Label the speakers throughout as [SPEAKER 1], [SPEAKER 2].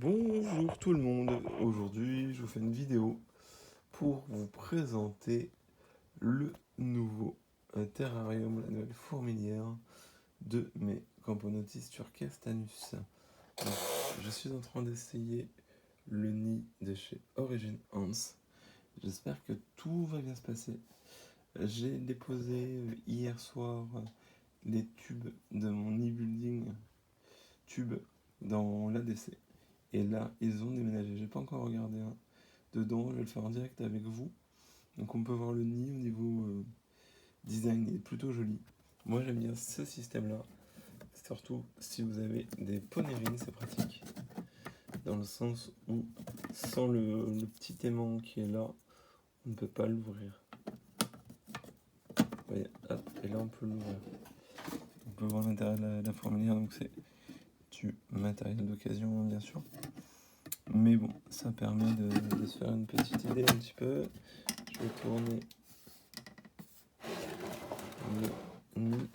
[SPEAKER 1] Bonjour tout le monde, aujourd'hui je vous fais une vidéo pour vous présenter le nouveau terrarium, la nouvelle fourmilière de mes Camponotis turcastanus. Donc, je suis en train d'essayer le nid de chez Origin Hans. J'espère que tout va bien se passer. J'ai déposé hier soir les tubes de mon nid building tube dans l'ADC. Et là, ils ont déménagé. J'ai pas encore regardé dedans. Je vais le faire en direct avec vous. Donc on peut voir le nid au niveau design. Il est plutôt joli. Moi j'aime bien ce système-là. Surtout si vous avez des ponérines, c'est pratique. Dans le sens où sans le petit aimant qui est là, on ne peut pas l'ouvrir. Vous voyez, hop, et là on peut l'ouvrir. On peut voir l'intérieur de la fourmilière. Donc c'est du matériel d'occasion bien sûr. Mais bon, ça permet de se faire une petite idée un petit peu. Je vais tourner le nid.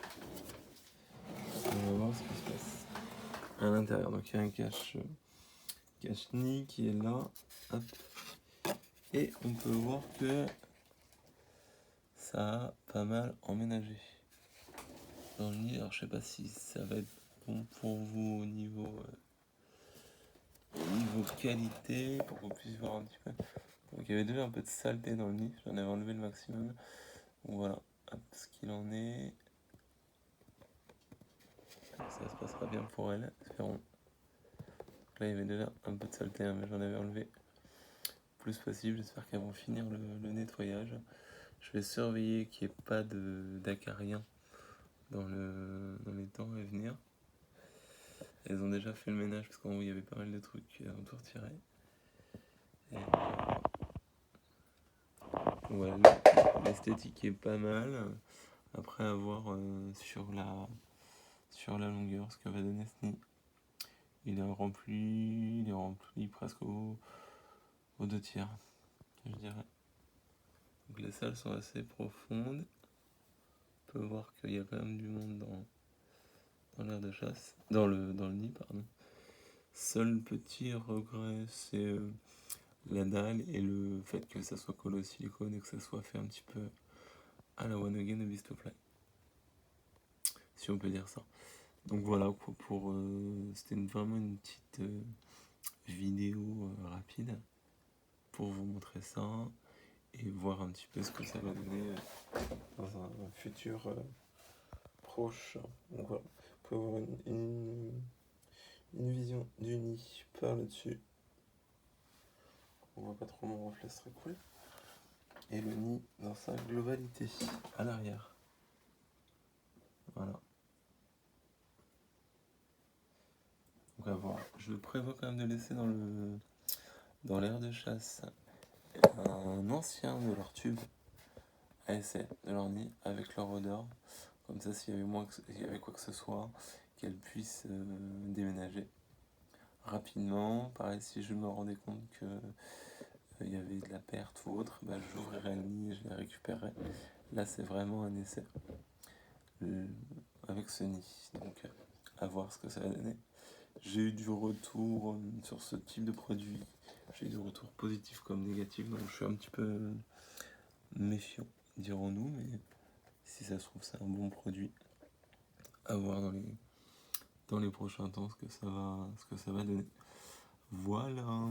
[SPEAKER 1] On va voir ce qui se passe à l'intérieur. Donc il y a un cache-nid qui est là. Hop. Et on peut voir que ça a pas mal emménagé dans le nid. Alors je sais pas si ça va être bon pour vous au niveau qualité, pour qu'on puisse voir un petit peu. Donc il y avait déjà un peu de saleté dans le nid, j'en avais enlevé le maximum. Donc voilà, hop, ce qu'il en est. Ça se passera bien pour elle, espérons. Là il y avait déjà un peu de saleté, hein, mais j'en avais enlevé le plus possible. J'espère qu'elles vont finir le nettoyage. Je vais surveiller qu'il n'y ait pas d'acariens dans les temps à venir. Elles ont déjà fait le ménage parce qu'en haut il y avait pas mal de trucs à tout retirer. Et voilà, l'esthétique est pas mal. Après à voir sur la longueur ce que va donner ce nid. Il est rempli presque aux 2/3, je dirais. Donc les salles sont assez profondes. On peut voir qu'il y a quand même du monde dans l'aire de chasse, dans le nid, pardon. Seul petit regret, c'est la dalle et le fait que ça soit collé au silicone et que ça soit fait un petit peu à la One Again de Beast of Fly. Si on peut dire ça. Donc voilà, c'était vraiment une petite vidéo rapide pour vous montrer ça et voir un petit peu ce que ça va donner dans un futur proche. Donc voilà, vous pouvez avoir une vision du nid par le dessus. On voit pas trop mon reflet, ce serait cool. Et le nid dans sa globalité à l'arrière. Voilà. Donc à voir. Je prévois quand même de laisser dans l'aire de chasse un ancien de leur tube à essai de leur nid avec leur odeur. Comme ça, s'il y avait quoi que ce soit, qu'elles puissent déménager rapidement. Pareil, si je me rendais compte que il y avait de la perte ou autre, bah, j'ouvrirais le nid et je les récupérerais. Là, c'est vraiment un essai avec ce nid. Donc, à voir ce que ça va donner. J'ai eu du retour sur ce type de produit. J'ai eu du retour positif comme négatif, donc je suis un petit peu méfiant, dirons-nous, mais si ça se trouve, c'est un bon produit. À voir dans les prochains temps ce que ça va donner. Voilà.